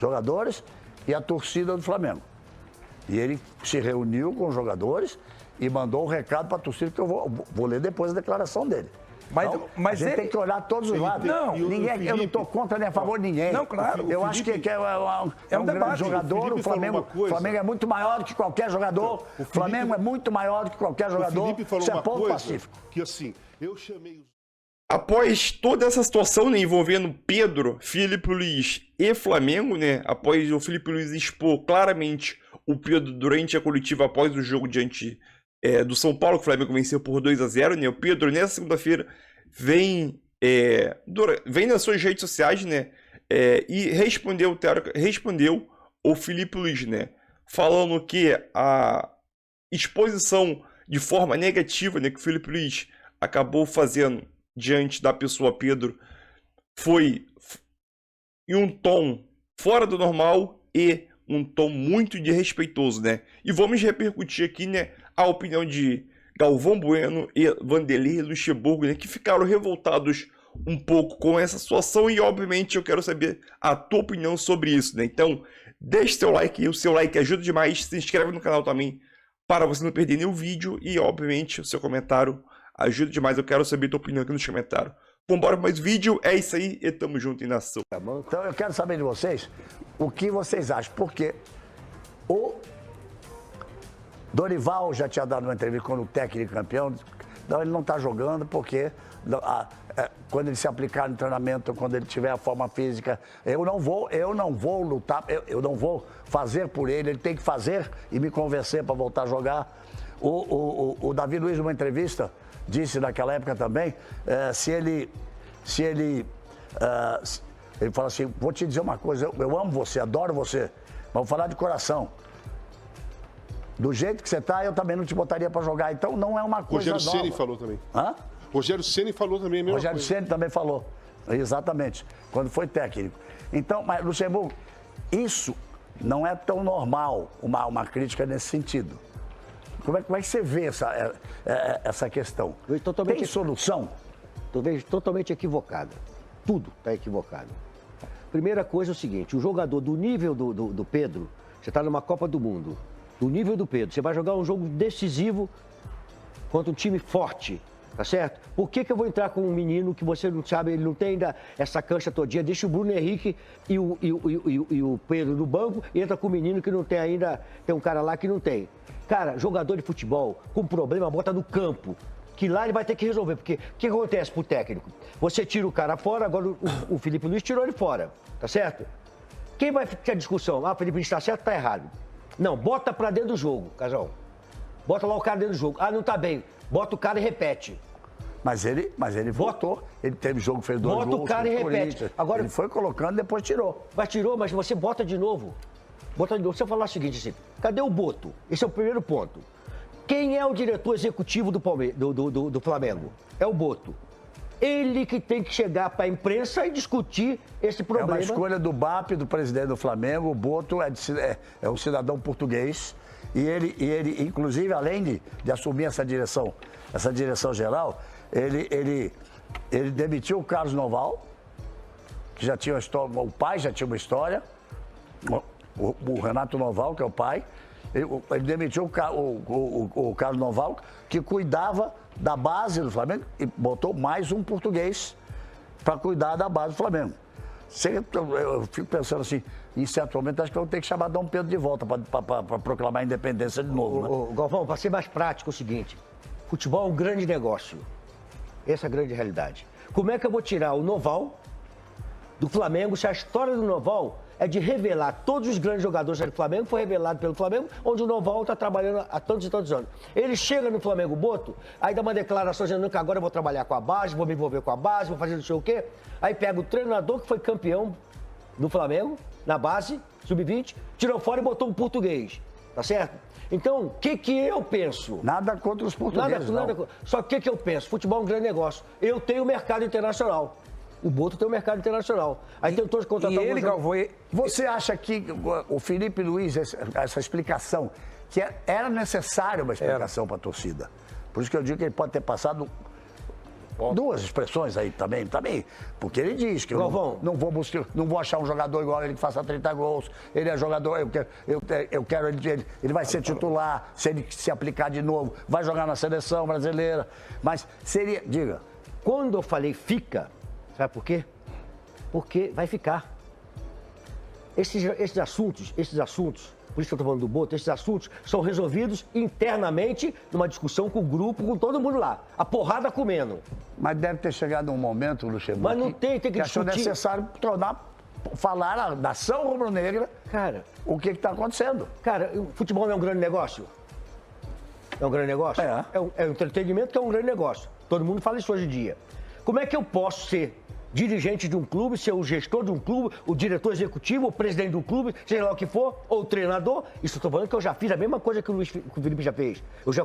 jogadores e a torcida do Flamengo. E ele se reuniu com os jogadores e mandou um recado para a torcida, que eu vou ler depois a declaração dele. Mas a gente tem que olhar todos os lados. Não, eu não estou contra nem a favor de ninguém. Não, claro. Eu acho que é um grande jogador. O Flamengo é muito maior do que qualquer jogador. O Flamengo é muito maior do que qualquer jogador. O Felipe falou Isso é uma ponto coisa pacífico. que, assim, eu chamei... Após toda essa situação, né, envolvendo Pedro, Felipe Luiz e Flamengo, né, após o Felipe Luiz expor claramente o Pedro durante a coletiva após o jogo diante do São Paulo, que o Flamengo venceu por 2-0, né, o Pedro nessa segunda-feira vem nas suas redes sociais, né, e respondeu o Felipe Luiz, né, falando que a exposição de forma negativa, né, que o Felipe Luiz acabou fazendo diante da pessoa Pedro foi em um tom fora do normal e um tom muito desrespeitoso, né? E vamos repercutir aqui, né, a opinião de Galvão Bueno e Vanderlei Luxemburgo, né, que ficaram revoltados um pouco com essa situação e, obviamente, eu quero saber a tua opinião sobre isso, né? Então, deixe seu like, o seu like ajuda demais, se inscreve no canal também para você não perder nenhum vídeo e, obviamente, o seu comentário ajuda demais, eu quero saber a tua opinião aqui nos comentários. Vambora para mais vídeo, é isso aí e tamo junto em nação. Tá bom? Então eu quero saber de vocês o que vocês acham, porque o Dorival já tinha dado uma entrevista quando o técnico campeão, não, ele não está jogando porque quando ele se aplicar no treinamento, quando ele tiver a forma física, eu não vou lutar, eu não vou fazer por ele tem que fazer e me convencer para voltar a jogar. O Davi Luiz, numa entrevista, disse naquela época também, ele fala assim, vou te dizer uma coisa, eu amo você, adoro você, mas vou falar de coração. Do jeito que você está, eu também não te botaria para jogar, então não é uma coisa nova. Rogério Ceni falou também. Hã? Rogério Ceni falou também a mesma Rogério coisa. Ceni também falou, exatamente, quando foi técnico. Então, mas Luxemburgo, isso não é tão normal, uma crítica nesse sentido. Como é que você vê essa questão? Tem solução? Eu vejo totalmente equivocada. Tudo está equivocado. Primeira coisa é o seguinte, o jogador do nível do Pedro, você está numa Copa do Mundo, do nível do Pedro, você vai jogar um jogo decisivo contra um time forte, tá certo? Por que eu vou entrar com um menino que você não sabe, ele não tem ainda essa cancha todinha, deixa o Bruno Henrique e o Pedro no banco e entra com o menino que não tem ainda, tem um cara lá que não tem. Cara, jogador de futebol com problema, bota no campo, que lá ele vai ter que resolver, porque o que acontece pro técnico? Você tira o cara fora, agora o Felipe Luiz tirou ele fora, tá certo? Quem vai ter a discussão? Ah, o Felipe Luiz tá certo, tá errado. Não, bota pra dentro do jogo, Casal. Bota lá o cara dentro do jogo. Ah, não tá bem. Bota o cara e repete. Mas ele votou. Ele teve jogo, fez 2 gols. Bota o cara e repete. Agora, ele foi colocando, depois tirou. Mas tirou, mas você bota de novo. Bota de novo. Se eu falar o seguinte, assim, cadê o Boto? Esse é o primeiro ponto. Quem é o diretor executivo do Flamengo? É o Boto. Ele que tem que chegar para a imprensa e discutir esse problema. É uma escolha do BAP, do presidente do Flamengo. O Boto é um cidadão português. E ele, inclusive, além de assumir essa direção geral, ele demitiu o Carlos Noval, que já tinha uma história, o pai já tinha uma história, o Renato Noval, que é o pai. Ele demitiu o Carlos Noval, que cuidava da base do Flamengo, e botou mais um português para cuidar da base do Flamengo. Eu fico pensando assim, em certo momento, acho que eu vou ter que chamar Dom Pedro de volta para proclamar a independência de novo. Né? Galvão, para ser mais prático, é o seguinte, futebol é um grande negócio. Essa é a grande realidade. Como é que eu vou tirar o Noval do Flamengo, se a história do Noval é de revelar todos os grandes jogadores do Flamengo, foi revelado pelo Flamengo, onde o Noval está trabalhando há tantos e tantos anos. Ele chega no Flamengo Boto, aí dá uma declaração dizendo que agora eu vou trabalhar com a base, vou me envolver com a base, vou fazer não sei o quê. Aí pega o treinador que foi campeão no Flamengo, na base, sub-20, tirou fora e botou um português, tá certo? Então, o que eu penso? Nada contra os portugueses, não. Só que eu penso? Futebol é um grande negócio. Eu tenho mercado internacional. O Boto tem um mercado internacional. Aí tentou contratar ele, Galvão, você acha que o Felipe Luiz, essa explicação, que era necessária uma explicação para a torcida? Por isso que eu digo que ele pode ter passado duas expressões aí também, porque ele diz que Galvão, não vou achar um jogador igual ele que faça 30 gols, ele é jogador, eu quero ele vai ser titular, se ele se aplicar de novo, vai jogar na seleção brasileira, mas seria, diga. Quando eu falei fica, sabe por quê? Porque vai ficar. Esses assuntos, por isso que eu estou falando do Boto, esses assuntos são resolvidos internamente numa discussão com o grupo, com todo mundo lá. A porrada comendo. Mas deve ter chegado um momento, Luxemburgo, Mas não tem que achou discutir. necessário falar a nação rubro-negra Cara, o que está acontecendo. cara, o futebol não é um grande negócio? É um grande negócio? É. É um entretenimento que é um grande negócio. Todo mundo fala isso hoje em dia. Como é que eu posso ser dirigente de um clube, ser o gestor de um clube, o diretor executivo, o presidente do clube, seja lá o que for, ou o treinador? Isso eu estou falando que eu já fiz a mesma coisa que o Felipe já fez. Eu já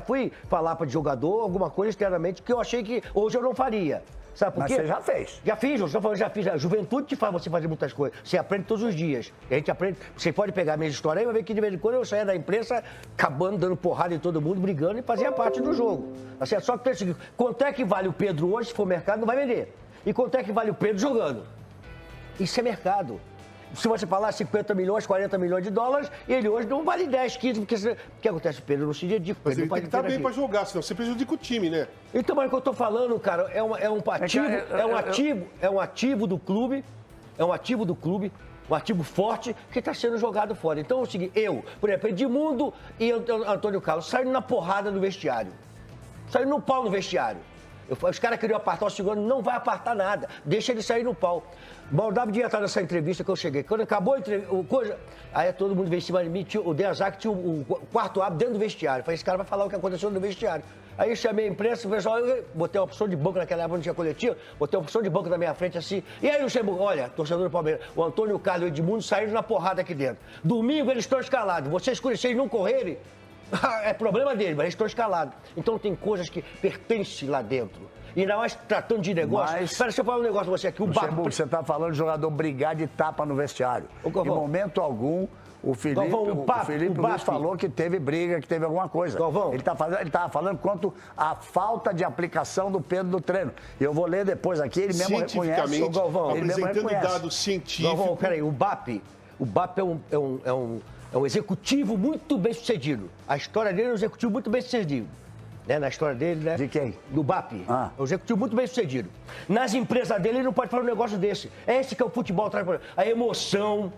fui falar para o jogador alguma coisa externamente que eu achei que hoje eu não faria. Sabe por quê? Mas você já fez. Já fiz, eu estou falando, já fiz. A juventude te faz você fazer muitas coisas. Você aprende todos os dias. A gente aprende. Você pode pegar a minha história aí e vai ver que de vez em quando eu saía da imprensa acabando, dando porrada em todo mundo, brigando e fazia parte do jogo. Tá certo? Só que tem o seguinte: quanto é que vale o Pedro hoje, se for mercado, não vai vender. E quanto é que vale o Pedro jogando? Isso é mercado. Se você falar 50 milhões, 40 milhões de dólares, ele hoje não vale 10, 15, porque o que acontece? O Pedro não se dedica. Mas ele não tem que estar bem para jogar, senão você prejudica o time, né? Então, mas o que eu estou falando, cara, é um ativo do clube, um ativo forte que está sendo jogado fora. Então é o seguinte, por exemplo, Edmundo e Antônio Carlos saíram na porrada no vestiário. Saíram no pau no vestiário. Os caras queriam apartar o segundo, não vai apartar nada, deixa ele sair no pau. Maldava de estar nessa entrevista que eu cheguei. Quando acabou a entrevista, aí todo mundo veio em cima de mim, o Deazac tinha o quarto árbitro dentro do vestiário. Eu falei, esse cara vai falar o que aconteceu no vestiário. Aí eu chamei a imprensa, o pessoal, eu botei uma opção de banco naquela época, não tinha coletivo, botei uma opção de banco na minha frente assim. E aí, Luxemburgo, olha, torcedor do Palmeiras, o Antônio Carlos e o Edmundo saíram na porrada aqui dentro. Domingo eles estão escalados, vocês não correrem, é problema deles, mas eles estão escalados. Então tem coisas que pertencem lá dentro. E ainda mais tratando de negócio. Mas... Espera, deixa eu falar um negócio pra você aqui. Você está falando de jogador brigar de tapa no vestiário. Em momento algum, o Felipe Luiz falou que teve briga, que teve alguma coisa. Galvão. Ele estava falando quanto à falta de aplicação do Pedro no treino. Eu vou ler depois aqui, ele mesmo reconhece. Galvão, apresentando dados científicos. Galvão, peraí, o BAP é um executivo muito bem sucedido. A história dele é um executivo muito bem sucedido. Né, na história dele, né? De quem? Do BAP. É um executivo muito bem sucedido. Nas empresas dele, ele não pode falar um negócio desse. É esse que é o futebol. A emoção,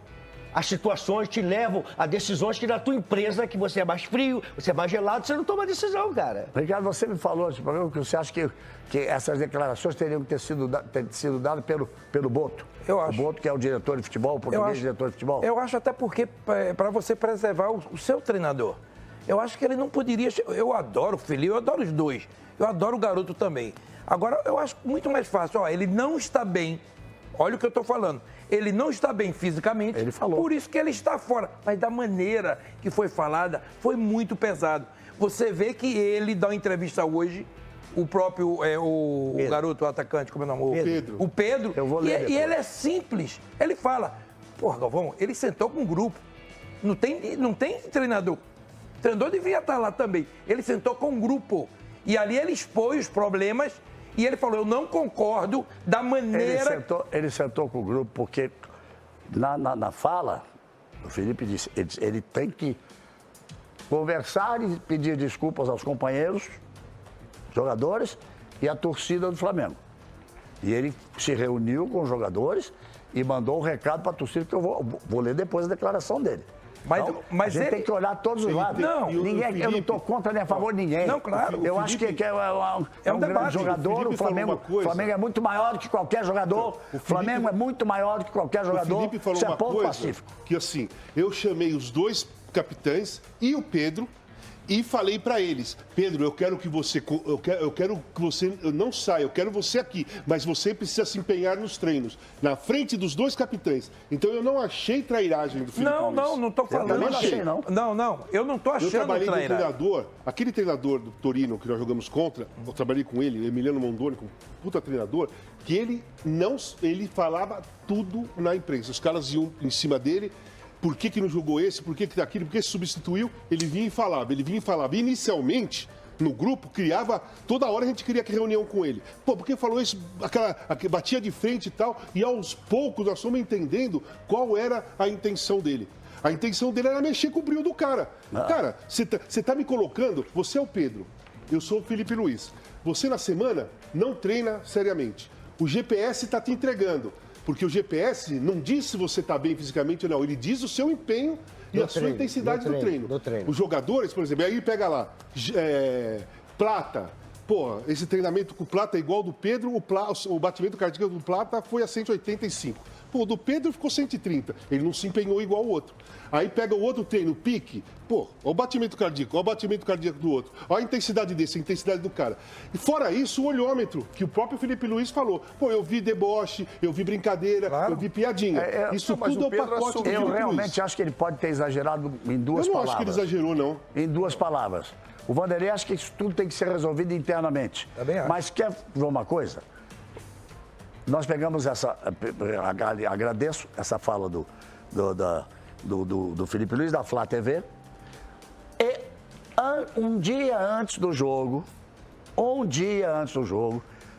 as situações te levam a decisões que na tua empresa, que você é mais frio, você é mais gelado, você não toma decisão, cara. Ricardo, você me falou nesse programa que você acha que essas declarações teriam que ter sido dadas pelo Boto. Eu acho. O Boto, que é o diretor de futebol, o português diretor de futebol. Eu acho até porque, para você preservar o seu treinador. Eu acho que ele não poderia... Eu adoro o Felipe, eu adoro os dois. Eu adoro o garoto também. Agora, eu acho muito mais fácil. Ele não está bem. Olha o que eu estou falando. Ele não está bem fisicamente. Ele falou. Por isso que ele está fora. Mas da maneira que foi falada, foi muito pesado. Você vê que ele dá uma entrevista hoje, o próprio, o garoto, o atacante, como é o nome? Pedro. O Pedro. Eu vou ler e ele é simples. Ele fala, porra, Galvão, ele sentou com um grupo. Não tem treinador. O treinador devia estar lá também. Ele sentou com um grupo. E ali ele expôs os problemas e ele falou, eu não concordo da maneira... Ele sentou com o grupo porque na fala, o Felipe disse, ele tem que conversar e pedir desculpas aos companheiros, jogadores e à torcida do Flamengo. E ele se reuniu com os jogadores e mandou um recado para a torcida que eu vou ler depois a declaração dele. Mas a gente tem que olhar todos os lados. Não, eu não estou contra nem a favor de ninguém. Não, claro. Eu acho que é um grande jogador. O Flamengo é muito maior do que qualquer jogador. O Flamengo é muito maior do que qualquer jogador. O Felipe falou uma coisa que assim, eu chamei os dois capitães e o Pedro e falei para eles, Pedro, eu quero que você não saia, eu quero você aqui, mas você precisa se empenhar nos treinos, na frente dos dois capitães. Então eu não achei trairagem do Felipe Luiz. Não estou falando. Eu não achei, não. Não, eu não estou achando trairagem. Eu trabalhei com o treinador, aquele treinador do Torino que nós jogamos contra, eu trabalhei com ele, Emiliano Mondoni, com puta treinador, que ele falava tudo na imprensa. Os caras iam em cima dele. Por que não jogou esse? Por que aquilo? Por que se substituiu? Ele vinha e falava. Inicialmente, no grupo, criava, toda hora a gente queria reunião com ele. Pô, porque falou isso, batia de frente e tal, e aos poucos nós fomos entendendo qual era a intenção dele. A intenção dele era mexer com o brilho do cara. Cara, você tá me colocando, você é o Pedro, eu sou o Felipe Luiz. Você na semana não treina seriamente. O GPS está te entregando. Porque o GPS não diz se você está bem fisicamente ou não, ele diz o seu empenho e a sua intensidade do treino. Os jogadores, por exemplo, aí pega lá, Plata. Pô, esse treinamento com o Plata é igual ao do Pedro, o batimento cardíaco do Plata foi a 185. Pô, o do Pedro ficou 130, ele não se empenhou igual ao outro. Aí pega o outro treino, o pique, pô, olha o batimento cardíaco do outro, olha a intensidade desse, a intensidade do cara. E fora isso, o olhômetro, que o próprio Felipe Luiz falou. Pô, eu vi deboche, eu vi brincadeira, eu vi piadinha. Isso tudo é o pacote do Felipe Luiz. Eu realmente acho que ele pode ter exagerado em duas palavras. Eu não acho que ele exagerou, não. Em duas palavras. O Vanderlei acha que isso tudo tem que ser resolvido internamente. Mas quer ver uma coisa? Nós pegamos essa... Agradeço essa fala do Felipe Luiz, da Flá TV. E um dia antes do jogo,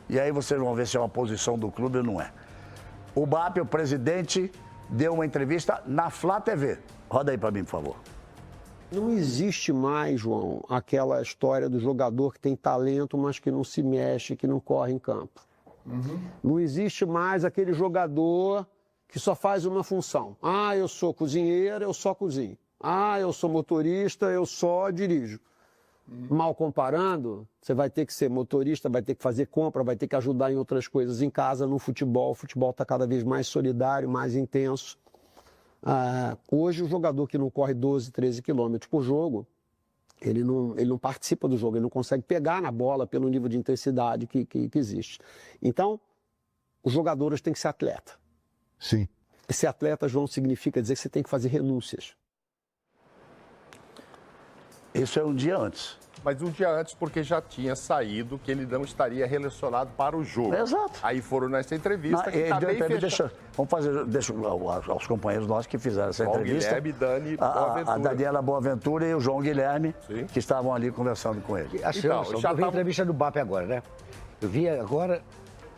e aí vocês vão ver se é uma posição do clube ou não é. O BAP, o presidente, deu uma entrevista na Flá TV. Roda aí para mim, por favor. Não existe mais, João, aquela história do jogador que tem talento, mas que não se mexe, que não corre em campo. Não existe mais aquele jogador que só faz uma função. Ah, eu sou cozinheiro, eu só cozinho. Ah, eu sou motorista, eu só dirijo. Mal comparando, você vai ter que ser motorista, vai ter que fazer compra, vai ter que ajudar em outras coisas em casa, no futebol. O futebol está cada vez mais solidário, mais intenso. Hoje, o jogador que não corre 12, 13 quilômetros por jogo, ele não participa do jogo, ele não consegue pegar na bola pelo nível de intensidade que existe. Então, os jogadores têm que ser atleta. Sim. Ser atleta, João, significa dizer que você tem que fazer renúncias. Isso é um dia antes. Mas um dia antes, porque já tinha saído que ele não estaria relacionado para o jogo. Exato. Aí foram nessa entrevista que está bem fechada. Vamos fazer, deixa aos companheiros nossos que fizeram essa entrevista. Guilherme, Dani, a Daniela Boaventura e o João Guilherme, sim, que estavam ali conversando com ele. Eu vi a entrevista do BAP agora, né? Eu vi agora...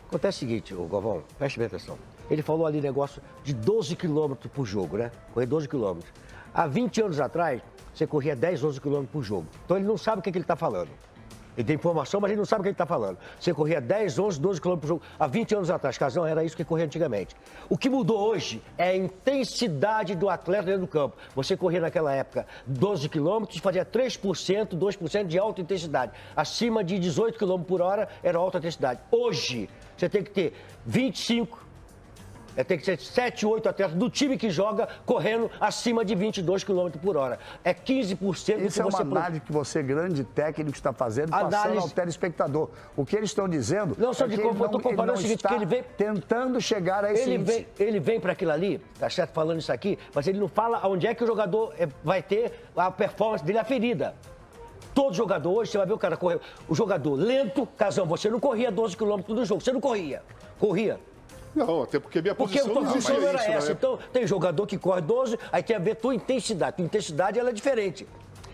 Acontece o seguinte, Galvão, preste bem atenção. Ele falou ali negócio de 12 quilômetros por jogo, né? Correr 12 quilômetros. Há 20 anos atrás, você corria 10, 12 quilômetros por jogo. Então ele não sabe o que ele está falando. Ele tem informação, mas ele não sabe o que ele está falando. Você corria 10, 11, 12 quilômetros por jogo. Há 20 anos atrás, Casão, era isso que corria antigamente. O que mudou hoje é a intensidade do atleta dentro do campo. Você corria naquela época 12 quilômetros e fazia 3%, 2% de alta intensidade. Acima de 18 quilômetros por hora era alta intensidade. Hoje, você tem que ter 25, tem que ser 7, 8 atletas do time que joga correndo acima de 22 km por hora. É 15% Isso é uma análise que você, grande técnico, está fazendo, passando ao telespectador. O que eles estão dizendo não, só de como eu estou comparando o seguinte, que ele vem tentando chegar a esse índice. Ele vem para aquilo ali, tá certo, falando isso aqui, mas ele não fala onde é que o jogador vai ter a performance dele aferida. Todo jogador hoje, você vai ver o cara correr. O jogador lento, Casão, você não corria 12 km no jogo, você não corria. Corria. Não, até porque minha posição não existia isso, era essa. Né? Então, tem jogador que corre 12, aí tem a ver tua intensidade. Tua intensidade, ela é diferente.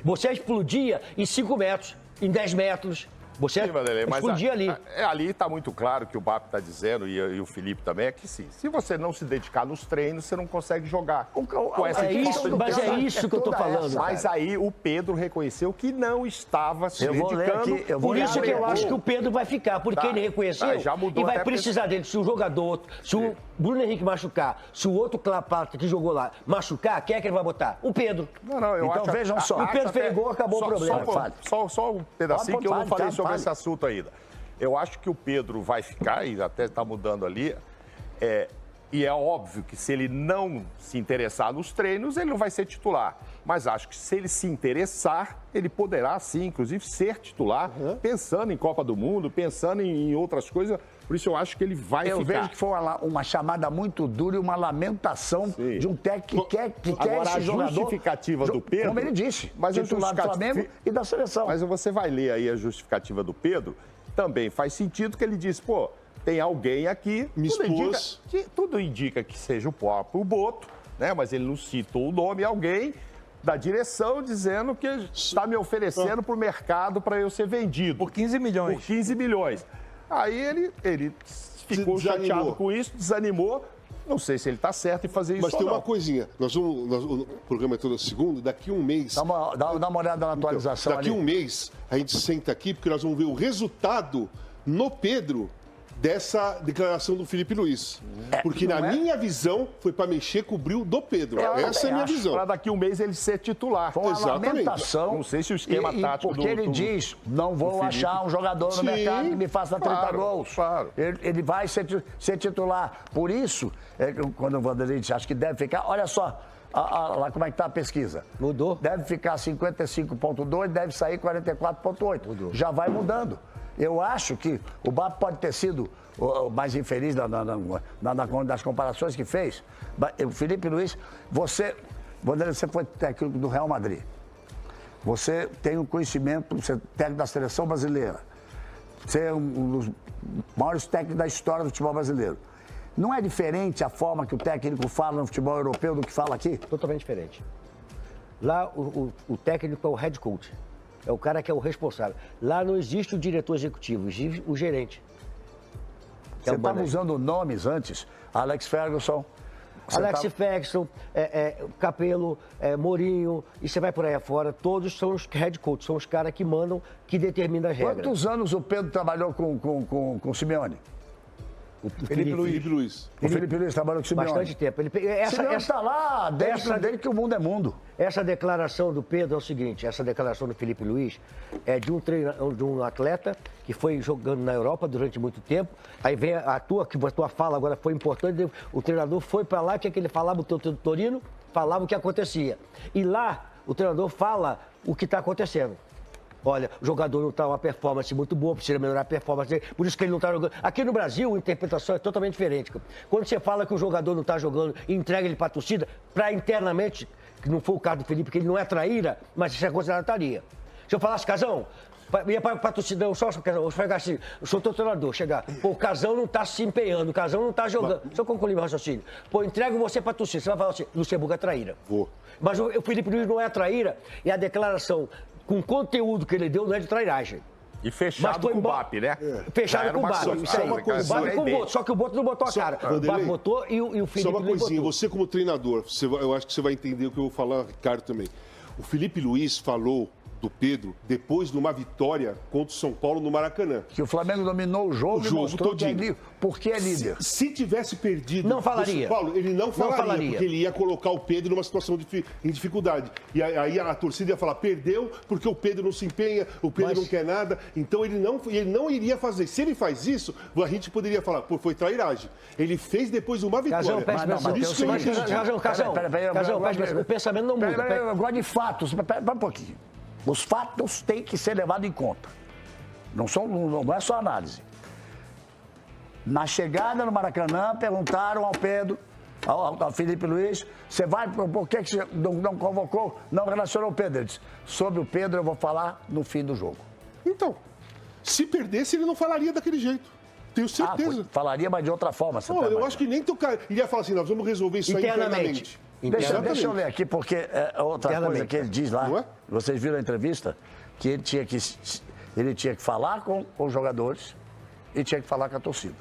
Você explodia em 5 metros, em 10 metros. Você explodia ali. Ali está muito claro que o BAP está dizendo, e o Felipe também, é que sim. Se você não se dedicar nos treinos, você não consegue jogar. Mas é isso que eu estou falando. Mas aí o Pedro reconheceu que não estava se dedicando. Por isso que eu acho que o Pedro vai ficar, porque ele reconheceu e vai precisar dele. Se o jogador, se o Bruno Henrique machucar, se o outro Clapata que jogou lá machucar, quem é que ele vai botar? O Pedro. Então vejam só. O Pedro fez gol, acabou o problema. Só um pedacinho que eu não falei sobre esse assunto ainda. Eu acho que o Pedro vai ficar, e até está mudando ali, e é óbvio que se ele não se interessar nos treinos, ele não vai ser titular. Mas acho que se ele se interessar, ele poderá sim, inclusive, ser titular, pensando em Copa do Mundo, pensando em outras coisas. Por isso eu acho que ele vai ficar. Eu vejo que foi uma chamada muito dura e uma lamentação de um técnico que quer esse jogador. A justificativa do Pedro... Como ele disse, mas titular do Flamengo e da seleção. Mas você vai ler aí a justificativa do Pedro, também faz sentido que ele disse, pô, tem alguém aqui... Tudo indica que seja o próprio Boto, né? Mas ele não citou o nome, alguém da direção dizendo que está me oferecendo para o mercado para eu ser vendido. Por 15 milhões. Por 15 milhões. Aí ele ficou Desanimou. chateado com isso, desanimou. Não sei se ele está certo em fazer isso Mas ou tem não. uma coisinha. O programa é toda segunda, daqui um mês. Dá uma olhada na atualização Daqui ali. um mês, a gente senta aqui, porque nós vamos ver o resultado no Pedro dessa declaração do Felipe Luiz. Porque na minha visão, foi para mexer com o brilho do Pedro. Essa é a minha visão. Para daqui um mês ele ser titular. Foi uma Exatamente. lamentação. Não sei se o esquema tático porque ele diz, não vou achar um jogador no Sim, mercado que me faça 30 claro, gols. claro. Ele vai ser titular. Por isso, quando o Vanderlei disse, acho que deve ficar... Olha só, lá como é que está a pesquisa. Mudou. Deve ficar 55,2, deve sair 44,8. Mudou. Já vai mudando. Eu acho que o BAP pode ter sido o mais infeliz das comparações que fez. O Felipe Luiz, Vanderlei, você foi técnico do Real Madrid. Você tem um conhecimento, você é técnico da seleção brasileira. Você é um dos maiores técnicos da história do futebol brasileiro. Não é diferente a forma que o técnico fala no futebol europeu do que fala aqui? Totalmente diferente. Lá, o técnico é o head coach. É o cara que é o responsável. Lá não existe o diretor executivo, existe o gerente. Você estava usando nomes antes, Alex Ferguson. Ferguson, Capello, Mourinho, e você vai por aí afora, todos são os head coaches, são os caras que mandam, que determinam as regras. Quantos anos o Pedro trabalhou com o Simeone? O Felipe Luiz. O Felipe Luiz trabalhou com o Simeone. Bastante tempo. Simeone está lá desde que o mundo é mundo. Essa declaração do Pedro é o seguinte, essa declaração do Felipe Luiz é de um atleta que foi jogando na Europa durante muito tempo, aí vem a tua fala agora foi importante, o treinador foi para lá, que ele falava, o Torino falava o que acontecia. E lá, o treinador fala o que está acontecendo. Olha, o jogador não está uma performance muito boa, precisa melhorar a performance dele, por isso que ele não está jogando. Aqui no Brasil, a interpretação é totalmente diferente. Quando você fala que o jogador não está jogando e entrega ele para a torcida, para internamente, que não foi o caso do Felipe, que ele não é traíra, mas isso é considerado traíra. Se eu falasse, Casão, ia para a torcida, eu chegar assim, eu sou teu treinador, chegar, pô, o Casão não está se empenhando, o Casão não está jogando. Deixa eu concluir meu raciocínio. Pô, entrego você para a torcida, você vai falar assim, Luxemburgo é traíra. Vou. Mas o Felipe Luiz não é traíra e a declaração com o conteúdo que ele deu não é de trairagem. E fechado com o BAP, né? Fechado com o BAP, isso aí. uma coisa, O BAP com o Boto, só que o Boto não botou a cara. O BAP botou e o Felipe Só uma Luiz coisinha, botou. você como treinador, eu acho que você vai entender o que eu vou falar, Ricardo também. O Felipe Luiz falou do Pedro depois de uma vitória contra o São Paulo no Maracanã. Que o Flamengo dominou o jogo e mostrou que porque é líder. Se tivesse perdido Não falaria. o São Paulo, ele não falaria, porque ele ia colocar o Pedro numa situação em dificuldade. E aí a torcida ia falar, perdeu porque o Pedro não se empenha, o Pedro não quer nada. Então ele não iria fazer. Se ele faz isso, a gente poderia falar, pô, foi trairagem. Ele fez depois de uma vitória. Casão, o pensamento não muda. Eu gosto de fatos. Pera um pouquinho. Os fatos têm que ser levados em conta. Não é só análise. Na chegada no Maracanã, perguntaram ao Pedro, ao Felipe Luiz, você vai, por que você não convocou, não relacionou o Pedro? Ele disse, sobre o Pedro eu vou falar no fim do jogo. Então, se perdesse, ele não falaria daquele jeito. Tenho certeza. Falaria, mas de outra forma. Eu acho que nem teu cara iria falar assim, nós vamos resolver isso aí internamente. Deixa eu ler aqui, porque outra coisa que ele diz lá, vocês viram a entrevista, que ele tinha que falar com os jogadores e tinha que falar com a torcida.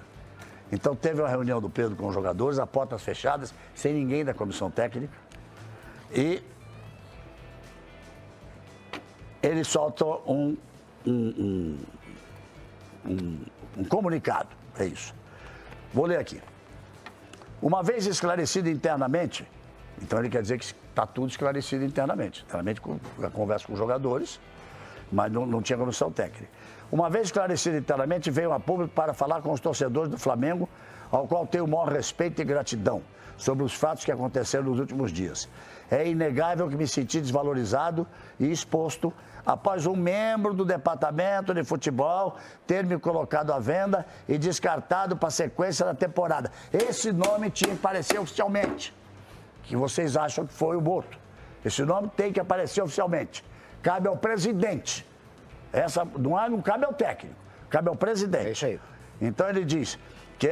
Então teve uma reunião do Pedro com os jogadores, a portas fechadas, sem ninguém da comissão técnica, e ele solta um comunicado, é isso. Vou ler aqui. Uma vez esclarecido internamente, então ele quer dizer que está tudo esclarecido internamente. Internamente, conversa com os jogadores, mas não tinha comissão técnica. Uma vez esclarecido internamente, veio a público para falar com os torcedores do Flamengo, ao qual tenho o maior respeito e gratidão sobre os fatos que aconteceram nos últimos dias. É inegável que me senti desvalorizado e exposto após um membro do departamento de futebol ter me colocado à venda e descartado para a sequência da temporada. Esse nome tinha que aparecer oficialmente, que vocês acham que foi o Boto. Esse nome tem que aparecer oficialmente. Cabe ao presidente. Não cabe ao técnico, cabe ao presidente. É isso aí. Então ele diz que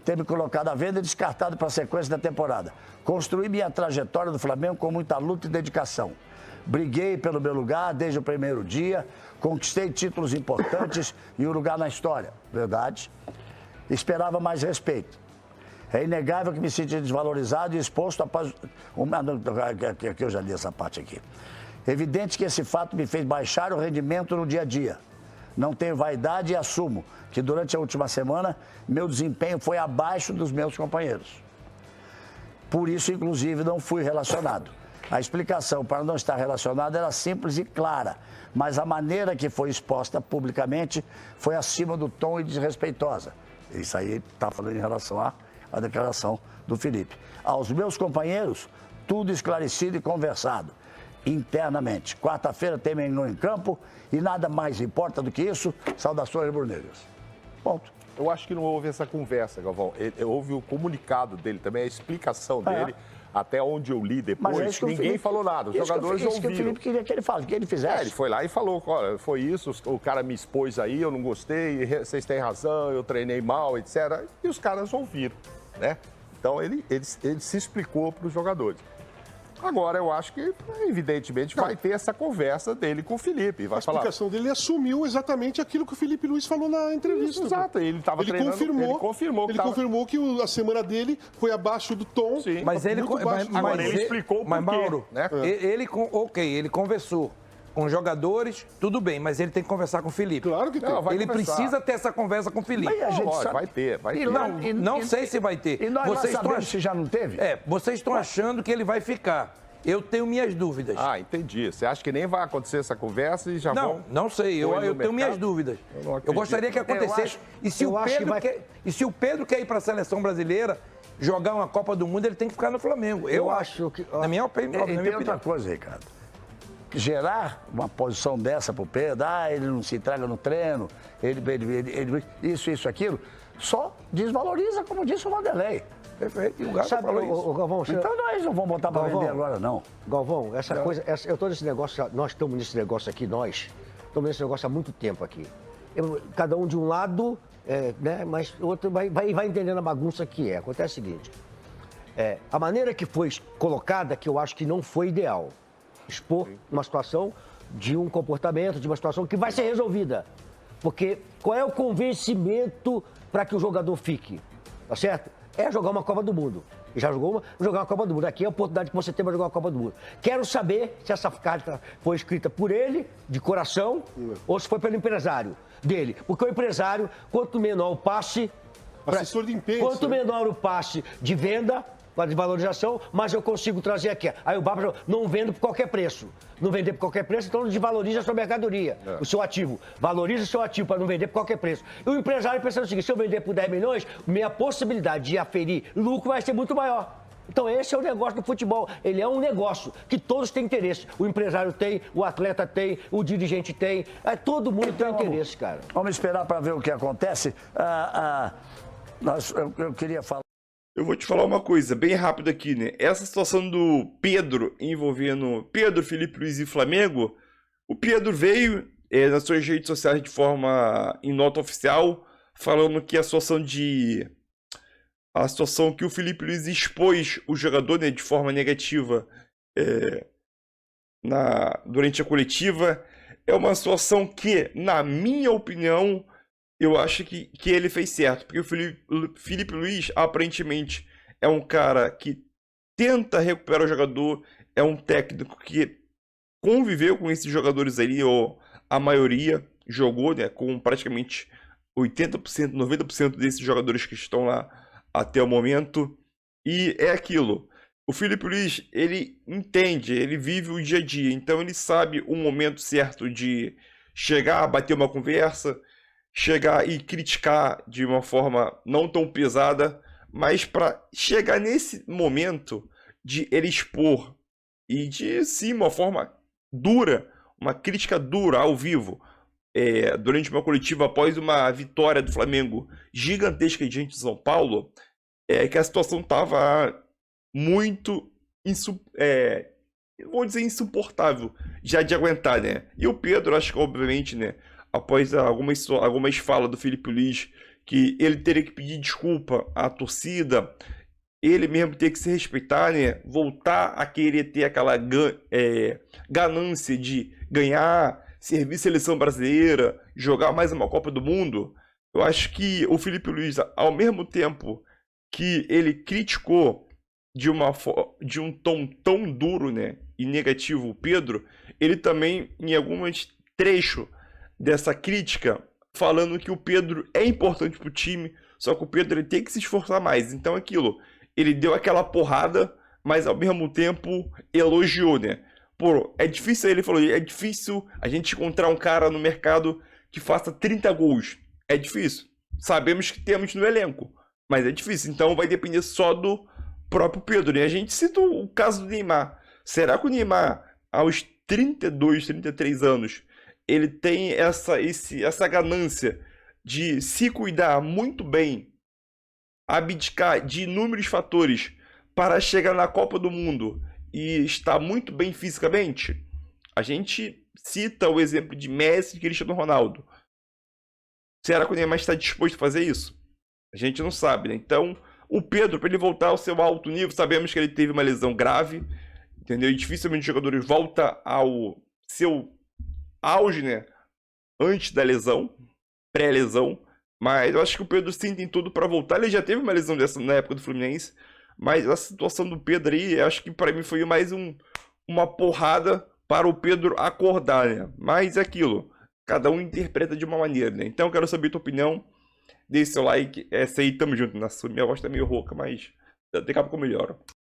ter me colocado à venda e descartado para a sequência da temporada. Construí minha trajetória do Flamengo com muita luta e dedicação. Briguei pelo meu lugar desde o primeiro dia, conquistei títulos importantes e um lugar na história. Verdade. Esperava mais respeito. É inegável que me senti desvalorizado e exposto após... que eu já li essa parte aqui. Evidente que esse fato me fez baixar o rendimento no dia a dia. Não tenho vaidade e assumo que durante a última semana meu desempenho foi abaixo dos meus companheiros. Por isso, inclusive, não fui relacionado. A explicação para não estar relacionado era simples e clara, mas a maneira que foi exposta publicamente foi acima do tom e desrespeitosa. Isso aí está falando em relação à declaração do Felipe. Aos meus companheiros, tudo esclarecido e conversado internamente. Quarta-feira tem Mengão em campo e nada mais importa do que isso. Saudações rubro-negras. Ponto. Eu acho que não houve essa conversa, Galvão. Houve o comunicado dele também, a explicação dele, até onde eu li depois, ninguém falou nada. Os jogadores ouviram. Isso que o Felipe queria que ele falasse, que ele fizesse. Ele foi lá e falou, olha, foi isso, o cara me expôs aí, eu não gostei, vocês têm razão, eu treinei mal, etc. E os caras ouviram, né? Então ele se explicou para os jogadores. Agora, eu acho que, evidentemente, vai ter essa conversa dele com o Felipe. Vai falar. A explicação dele assumiu exatamente aquilo que o Felipe Luiz falou na entrevista. Isso, exato. Ele estava treinando. Ele confirmou que a semana dele foi abaixo do tom. Sim. Mas ele explicou o porquê. Mas, Mauro, né? ele conversou com os jogadores, tudo bem, mas ele tem que conversar com o Felipe. Claro que tem. Ele precisa ter essa conversa com o Felipe. Mas a gente sabe... Vai ter. Não sei se vai ter. E nós sabemos se já não teve? Vocês estão achando que ele vai ficar. Eu tenho minhas dúvidas. Ah, entendi. Você acha que nem vai acontecer essa conversa e já vão... Não sei. Eu tenho minhas dúvidas. Eu gostaria que acontecesse. E se o Pedro quer ir para a seleção brasileira, jogar uma Copa do Mundo, ele tem que ficar no Flamengo. Eu acho que... Na minha opinião. E tem outra coisa, Ricardo. Gerar uma posição dessa para o Pedro, ele não se entrega no treino, isso, aquilo, só desvaloriza, como disse o Vanderlei. Perfeito. E o Gato falou isso. Galvão, então nós não vamos botar para vender agora, não. Galvão, eu estou nesse negócio, nós estamos nesse negócio aqui, estamos nesse negócio há muito tempo aqui. Cada um de um lado, né, mas o outro vai entendendo a bagunça que é. Acontece o seguinte, a maneira que foi colocada, que eu acho que não foi ideal, expor uma situação de um comportamento, de uma situação que vai ser resolvida. Porque qual é o convencimento para que o jogador fique? Tá certo? É jogar uma Copa do Mundo. Já jogou uma? Jogar uma Copa do Mundo. Aqui é a oportunidade que você tem para jogar uma Copa do Mundo. Quero saber se essa carta foi escrita por ele, de coração, ou se foi pelo empresário dele. Porque o empresário, quanto menor o passe... Assessor de imprensa. Quanto menor o passe de venda... de valorização, mas eu consigo trazer aqui. Aí o Baba falou, não vendo por qualquer preço. Não vender por qualquer preço, então desvaloriza a sua mercadoria, o seu ativo. Valoriza o seu ativo para não vender por qualquer preço. E o empresário pensando o seguinte, se eu vender por 10 milhões, minha possibilidade de aferir lucro vai ser muito maior. Então esse é o negócio do futebol. Ele é um negócio que todos têm interesse. O empresário tem, o atleta tem, o dirigente tem. Todo mundo tem interesse, cara. Vamos esperar para ver o que acontece. Eu queria falar. Eu vou te falar uma coisa, bem rápido aqui, né? Essa situação do Pedro envolvendo Pedro, Felipe Luiz e Flamengo, o Pedro veio nas suas redes sociais de forma em nota oficial, falando que a situação que o Felipe Luiz expôs o jogador, né, de forma negativa durante a coletiva, é uma situação que, na minha opinião, eu acho que ele fez certo, porque o Felipe Luiz, aparentemente, é um cara que tenta recuperar o jogador, é um técnico que conviveu com esses jogadores ali, ou a maioria jogou, né, com praticamente 80%, 90% desses jogadores que estão lá até o momento, e é aquilo. O Felipe Luiz, ele entende, ele vive o dia a dia, então ele sabe o momento certo de chegar, bater uma conversa, chegar e criticar de uma forma não tão pesada, mas para chegar nesse momento de ele expor e de sim uma forma dura, uma crítica dura ao vivo, durante uma coletiva após uma vitória do Flamengo gigantesca diante de São Paulo, que a situação estava muito vou dizer insuportável já de aguentar, né? E o Pedro, acho que obviamente, né, após algumas falas do Felipe Luiz, que ele teria que pedir desculpa à torcida, ele mesmo ter que se respeitar, né? Voltar a querer ter aquela ganância de ganhar, servir seleção brasileira, jogar mais uma Copa do Mundo. Eu acho que o Filipe Luís, ao mesmo tempo que ele criticou de um tom tão duro, né, e negativo o Pedro, ele também, em alguns trechos dessa crítica, falando que o Pedro é importante pro time, só que o Pedro ele tem que se esforçar mais. Então aquilo, ele deu aquela porrada, mas ao mesmo tempo elogiou, né? Pô, é difícil, ele falou, é difícil a gente encontrar um cara no mercado que faça 30 gols. É difícil. Sabemos que temos no elenco, mas é difícil. Então vai depender só do próprio Pedro. E a gente cita o caso do Neymar. Será que o Neymar, aos 32, 33 anos, ele tem essa ganância de se cuidar muito bem, abdicar de inúmeros fatores para chegar na Copa do Mundo e estar muito bem fisicamente? A gente cita o exemplo de Messi e Cristiano Ronaldo. Será que o Neymar está disposto a fazer isso? A gente não sabe, né? Então, o Pedro, para ele voltar ao seu alto nível, sabemos que ele teve uma lesão grave, entendeu? E dificilmente os jogadores voltam ao seu auge, né? Antes da lesão, pré-lesão. Mas eu acho que o Pedro sim tem tudo para voltar. Ele já teve uma lesão dessa na época do Fluminense, mas a situação do Pedro aí, acho que para mim foi mais uma porrada para o Pedro acordar, né? Mas é aquilo, cada um interpreta de uma maneira, né? Então eu quero saber a tua opinião, deixe seu like, essa aí, tamo junto. Minha voz tá meio rouca, mas daqui a pouco melhora.